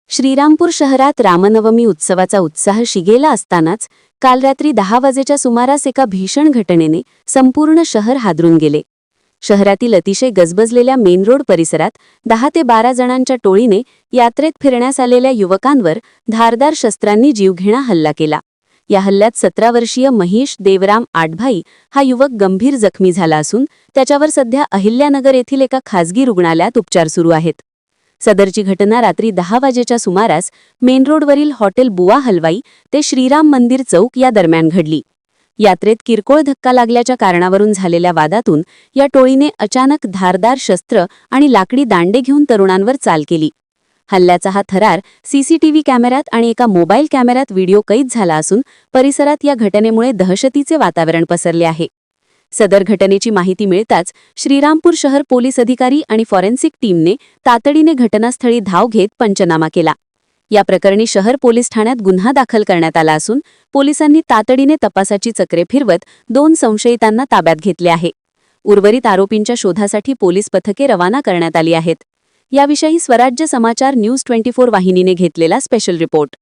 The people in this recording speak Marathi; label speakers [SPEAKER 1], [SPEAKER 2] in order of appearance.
[SPEAKER 1] श्रीरामपूर शहरात रामनवमी उत्सवाचा उत्साह शिगेला असतानाच काल रात्री 10 वाजेच्या सुमारास एका भीषण घटनेने संपूर्ण शहर हादरून गेले. शहरातील अतिशय गजबजलेल्या मेन रोड परिसरात 10 ते 12 जणांच्या टोळीने यात्रेत फिरण्यास आलेल्या युवकांवर धारदार शस्त्रांनी जीवघेणा हल्ला केला. या हल्ल्यात 17 वर्षीय महेश देवराम आठभाई हा युवक गंभीर जखमी झाला असून त्याच्यावर सध्या अहिल्यानगर येथील एका खासगी रुग्णालयात उपचार सुरू आहेत. सदरची घटना रात्री 10 वाजेच्या सुमारास मेन रोडवरील हॉटेल बुवा हलवाई ते श्रीराम मंदिर चौक या दरम्यान घडली. यात्रेत किरकोळ धक्का लागल्याच्या कारणावरून झालेल्या वादातून या टोळीने अचानक धारदार शस्त्र आणि लाकडी दांडे घेऊन तरुणांवर चाल केली. हल्ल्याचा हा थरार सीसीटीव्ही कॅमेऱ्यात आणि एका मोबाईल कॅमेऱ्यात व्हिडिओ कैद झाला असून परिसरात या घटनेमुळे दहशतीचे वातावरण पसरले आहे. सदर घटनेची माहिती मिळताच श्रीरामपूर शहर पोलीस अधिकारी आणि फॉरेन्सिक टीमने तातडीने घटनास्थळी धाव घेत पंचनामा केला. या प्रकरणी शहर पोलीस ठाण्यात गुन्हा दाखल करण्यात आला असून पोलिसांनी तातडीने तपासाची चक्रे फिरवत 2 संशयितांना ताब्यात घेतले आहे. उर्वरित आरोपींच्या शोधासाठी पोलीस पथके रवाना करण्यात आली आहेत. याविषयी स्वराज्य समाचार न्यूज 24 वाहिनीने घेतलेला स्पेशल रिपोर्ट.